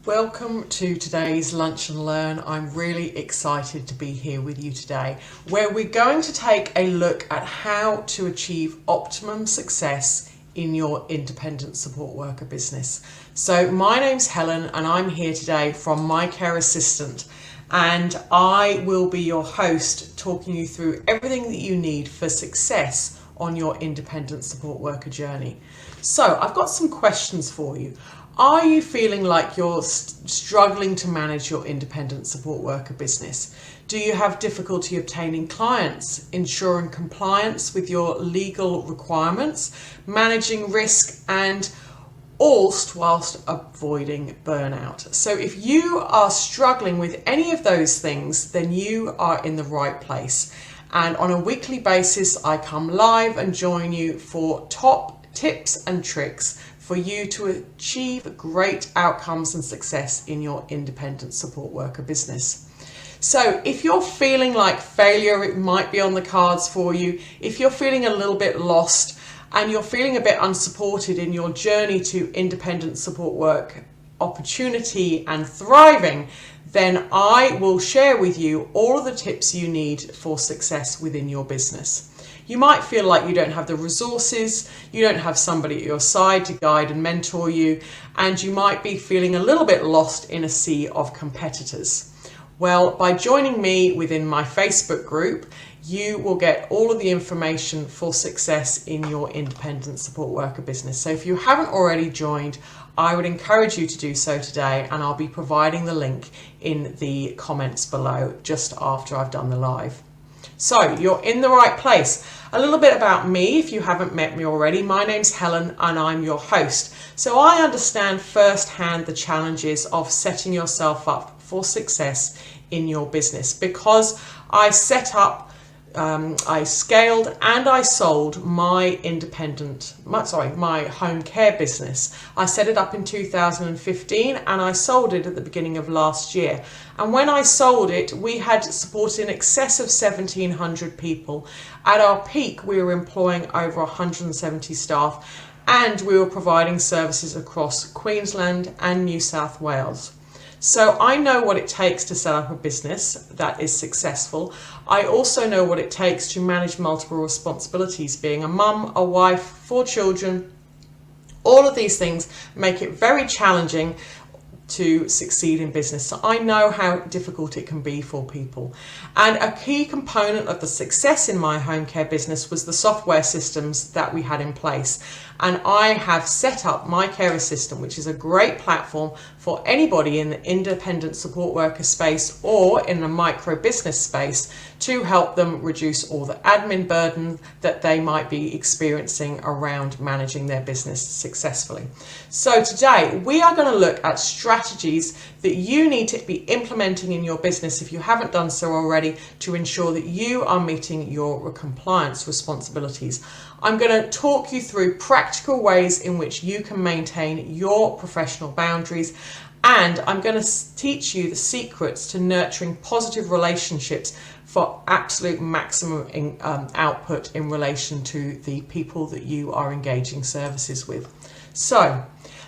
Welcome to today's Lunch and Learn. I'm really excited to be here with you today, where we're going to take a look at how to achieve optimum success in your independent support worker business. So my name's Helen and I'm here today from My Care Assistant, and I will be your host, talking you through everything that you need for success on your independent support worker journey. So I've got some questions for you. Are you feeling like you're struggling to manage your independent support worker business? Do you have difficulty obtaining clients, ensuring compliance with your legal requirements, managing risk, and all whilst avoiding burnout? So if you are struggling with any of those things, then you are in the right place. And on a weekly basis, I come live and join you for top tips and tricks for you to achieve great outcomes and success in your independent support worker business. So if you're feeling like failure, it might be on the cards for you. If you're feeling a little bit lost and you're feeling a bit unsupported in your journey to independent support work opportunity and thriving, then I will share with you all of the tips you need for success within your business. You might feel like you don't have the resources, you don't have somebody at your side to guide and mentor you, and you might be feeling a little bit lost in a sea of competitors. Well, by joining me within my Facebook group, you will get all of the information for success in your independent support worker business. So if you haven't already joined, I would encourage you to do so today, and I'll be providing the link in the comments below just after I've done the live. So you're in the right place. A little bit about me, if you haven't met me already. My name's Helen and I'm your host. So I understand firsthand the challenges of setting yourself up for success in your business, because I scaled and I sold my my home care business. I set it up in 2015 and I sold it at the beginning of last year. And when I sold it, we had supported in excess of 1,700 people. At our peak, we were employing over 170 staff, and we were providing services across Queensland and New South Wales. So I know what it takes to set up a business that is successful. I also know what it takes to manage multiple responsibilities, being a mum, a wife, 4 children. All of these things make it very challenging to succeed in business. So I know how difficult it can be for people. And a key component of the success in my home care business was the software systems that we had in place. And I have set up My Care Assistant, which is a great platform for anybody in the independent support worker space or in the micro business space to help them reduce all the admin burden that they might be experiencing around managing their business successfully. So today we are going to look at strategies that you need to be implementing in your business, if you haven't done so already, to ensure that you are meeting your compliance responsibilities. I'm going to talk you through practical ways in which you can maintain your professional boundaries, and I'm going to teach you the secrets to nurturing positive relationships for absolute maximum output in relation to the people that you are engaging services with. So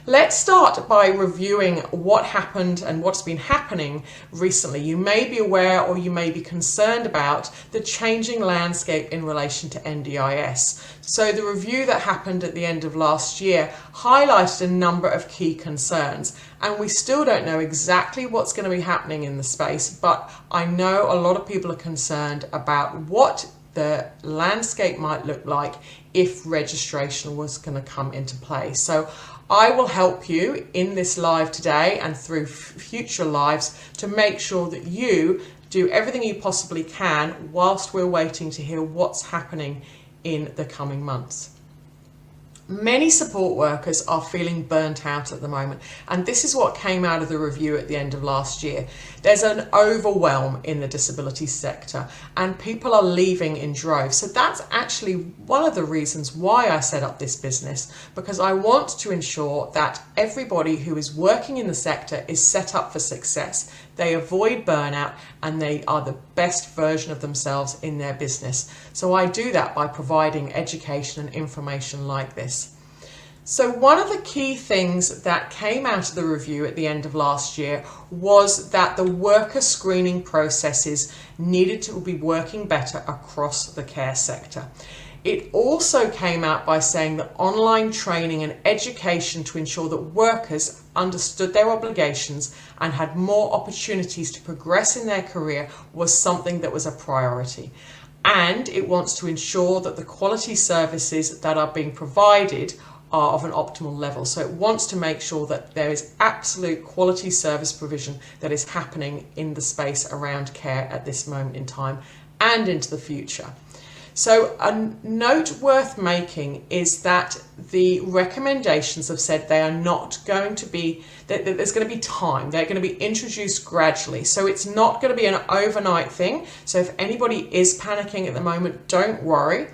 let's start by reviewing what happened and what's been happening recently. You may be aware or you may be concerned about the changing landscape in relation to NDIS. So the review that happened at the end of last year highlighted a number of key concerns, and we still don't know exactly what's going to be happening in the space, but I know a lot of people are concerned about what the landscape might look like if registration was going to come into play. So I will help you in this live today and through future lives to make sure that you do everything you possibly can whilst we're waiting to hear what's happening in the coming months. Many support workers are feeling burnt out at the moment, and this is what came out of the review at the end of last year. There's an overwhelm in the disability sector and people are leaving in droves. So that's actually one of the reasons why I set up this business, because I want to ensure that everybody who is working in the sector is set up for success. They avoid burnout and they are the best version of themselves in their business. So I do that by providing education and information like this. So one of the key things that came out of the review at the end of last year was that the worker screening processes needed to be working better across the care sector. It also came out by saying that online training and education to ensure that workers understood their obligations and had more opportunities to progress in their career was something that was a priority. And it wants to ensure that the quality services that are being provided are of an optimal level. So it wants to make sure that there is absolute quality service provision that is happening in the space around care at this moment in time and into the future. So a note worth making is that the recommendations have said they are not going to be, that there's going to be time, they're going to be introduced gradually. So it's not going to be an overnight thing. So if anybody is panicking at the moment, don't worry.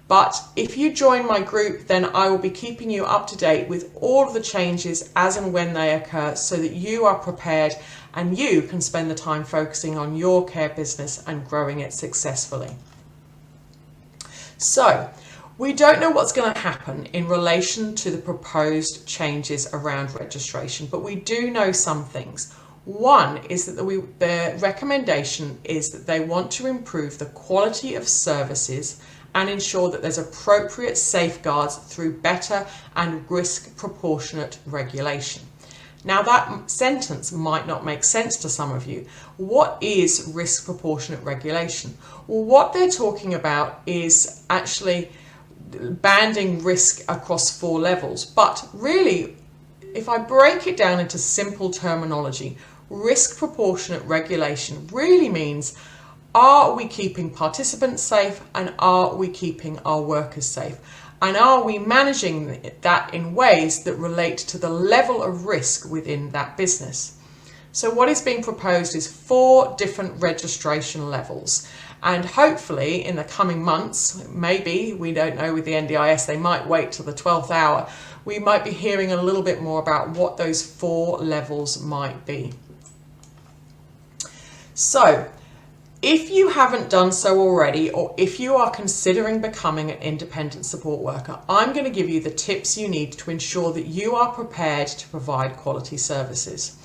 But if you join my group, then I will be keeping you up to date with all of the changes as and when they occur so that you are prepared and you can spend the time focusing on your care business and growing it successfully. So, we don't know what's going to happen in relation to the proposed changes around registration, but we do know some things. One is that the recommendation is that they want to improve the quality of services and ensure that there's appropriate safeguards through better and risk proportionate regulation. Now that sentence might not make sense to some of you. What is risk proportionate regulation? Well, what they're talking about is actually banding risk across 4 levels. But really, if I break it down into simple terminology, risk proportionate regulation really means, are we keeping participants safe and are we keeping our workers safe? And are we managing that in ways that relate to the level of risk within that business? So what is being proposed is 4 different registration levels. And hopefully in the coming months, maybe, we don't know with the NDIS, they might wait till the 12th hour, we might be hearing a little bit more about what those 4 levels might be. So, if you haven't done so already, or if you are considering becoming an independent support worker, I'm going to give you the tips you need to ensure that you are prepared to provide quality services.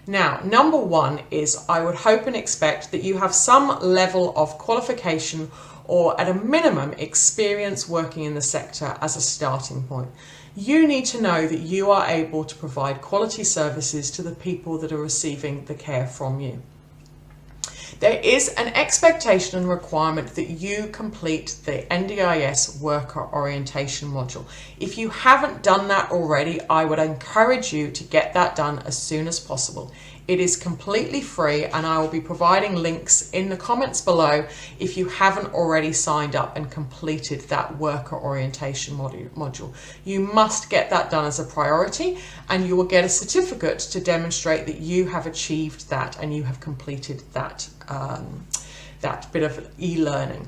Now, number 1 is I would hope and expect that you have some level of qualification or at a minimum experience working in the sector as a starting point. You need to know that you are able to provide quality services to the people that are receiving the care from you. There is an expectation and requirement that you complete the NDIS worker orientation module. If you haven't done that already, I would encourage you to get that done as soon as possible. It is completely free and I will be providing links in the comments below if you haven't already signed up and completed that worker orientation module. You must get that done as a priority and you will get a certificate to demonstrate that you have achieved that and you have completed that, that bit of e-learning.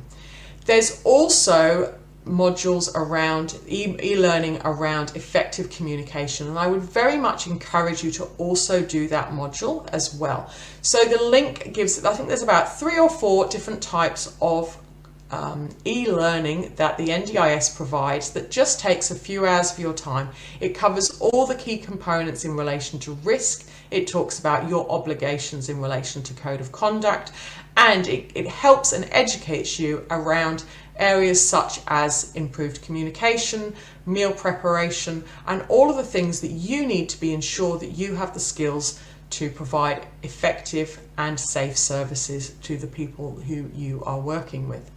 There's also modules around e-learning around effective communication, and I would very much encourage you to also do that module as well. So the link gives, I think there's about 3 or 4 different types of e-learning that the NDIS provides that just takes a few hours of your time. It covers all the key components in relation to risk. It talks about your obligations in relation to code of conduct, and it helps and educates you around areas such as improved communication, meal preparation, and all of the things that you need to be ensured that you have the skills to provide effective and safe services to the people who you are working with.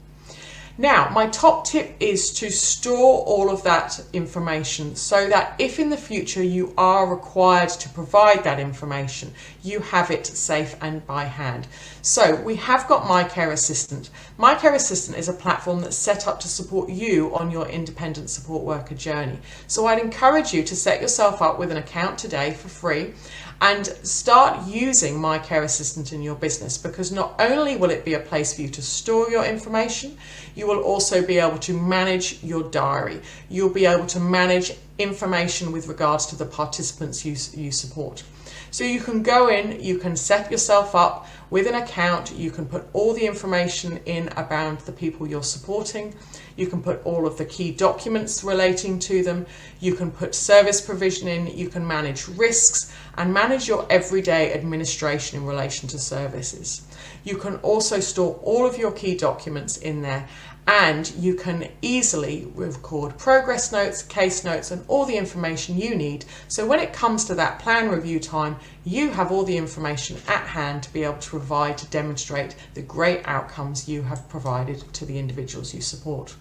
Now, my top tip is to store all of that information so that if in the future you are required to provide that information, you have it safe and by hand. So we have got My Care Assistant. My Care Assistant is a platform that's set up to support you on your independent support worker journey. So I'd encourage you to set yourself up with an account today for free and start using My Care Assistant in your business, because not only will it be a place for you to store your information, you will also be able to manage your diary. You'll be able to manage information with regards to the participants you support. So you can go in, you can set yourself up with an account, you can put all the information in about the people you're supporting, you can put all of the key documents relating to them, you can put service provision in, you can manage risks and manage your everyday administration in relation to services. You can also store all of your key documents in there, and you can easily record progress notes, case notes, and all the information you need. So when it comes to that plan review time, you have all the information at hand to be able to provide, to demonstrate the great outcomes you have provided to the individuals you support.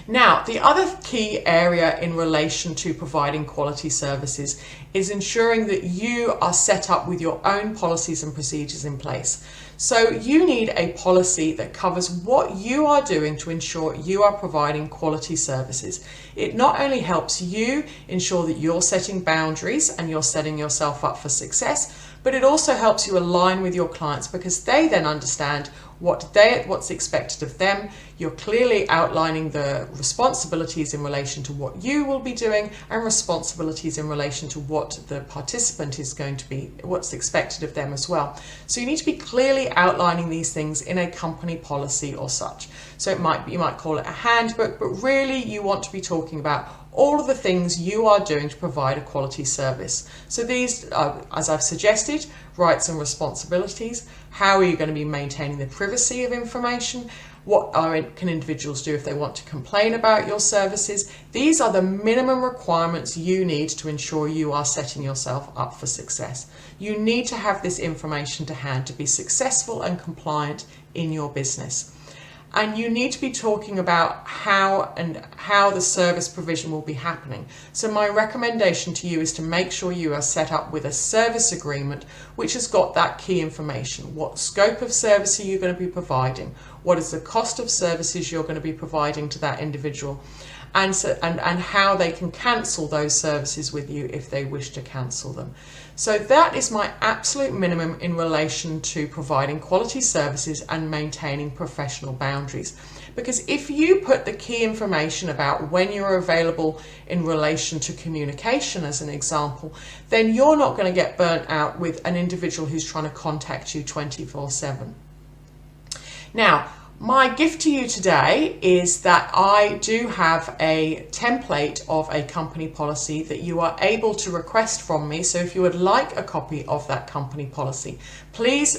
Now, the other key area in relation to providing quality services is ensuring that you are set up with your own policies and procedures in place. So you need a policy that covers what you are doing to ensure you are providing quality services. It not only helps you ensure that you're setting boundaries and you're setting yourself up for success, but it also helps you align with your clients because they then understand what's expected of them. You're clearly outlining the responsibilities in relation to what you will be doing and responsibilities in relation to what the participant is going to be, what's expected of them as well. So you need to be clearly outlining these things in a company policy or such. So you might call it a handbook, but really you want to be talking about all of the things you are doing to provide a quality service. So these are, as I've suggested, rights and responsibilities. How are you going to be maintaining the privacy of information? What can individuals do if they want to complain about your services? These are the minimum requirements you need to ensure you are setting yourself up for success. You need to have this information to hand to be successful and compliant in your business. And you need to be talking about how the service provision will be happening. So my recommendation to you is to make sure you are set up with a service agreement which has got that key information. What scope of service are you going to be providing? What is the cost of services you're going to be providing to that individual? And how they can cancel those services with you if they wish to cancel them. So that is my absolute minimum in relation to providing quality services and maintaining professional boundaries. Because if you put the key information about when you're available in relation to communication as an example, then you're not going to get burnt out with an individual who's trying to contact you 24/7. Now, my gift to you today is that I do have a template of a company policy that you are able to request from me. So if you would like a copy of that company policy, please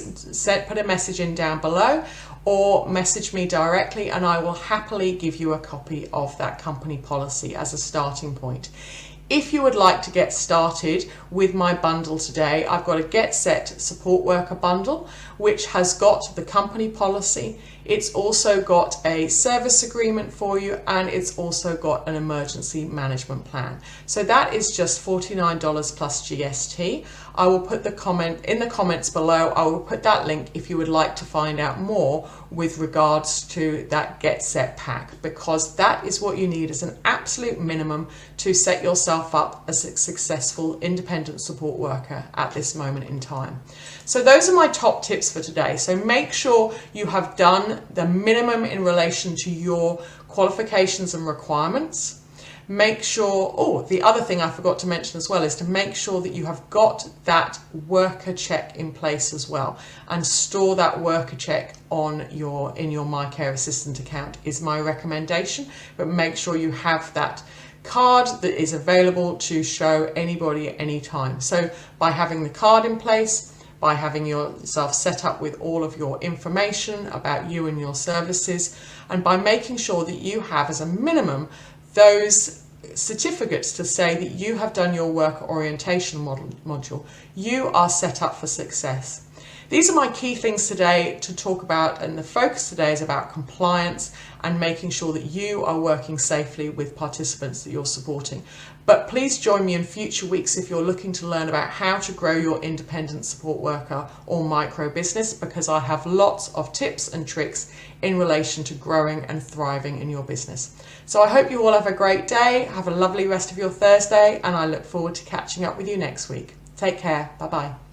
put a message in down below or message me directly and I will happily give you a copy of that company policy as a starting point. If you would like to get started with my bundle today, I've got a Get Set Support Worker bundle, which has got the company policy. It's also got a service agreement for you, and it's also got an emergency management plan. So that is just $49 plus GST. I will put the comment in the comments below. I will put that link if you would like to find out more with regards to that Get Set pack, because that is what you need as an absolute minimum to set yourself up as a successful independent support worker at this moment in time. So those are my top tips for today. So make sure you have done the minimum in relation to your qualifications and requirements. Make sure, oh, the other thing I forgot to mention as well is to make sure that you have got that worker check in place as well, and store that worker check on in your My Care Assistant account is my recommendation. But make sure you have that card that is available to show anybody at any time. So by having the card in place, by having yourself set up with all of your information about you and your services, and by making sure that you have as a minimum those certificates to say that you have done your worker orientation module, you are set up for success. These are my key things today to talk about, and the focus today is about compliance and making sure that you are working safely with participants that you're supporting. But please join me in future weeks if you're looking to learn about how to grow your independent support worker or micro business, because I have lots of tips and tricks in relation to growing and thriving in your business. So I hope you all have a great day, have a lovely rest of your Thursday, and I look forward to catching up with you next week. Take care. Bye-bye.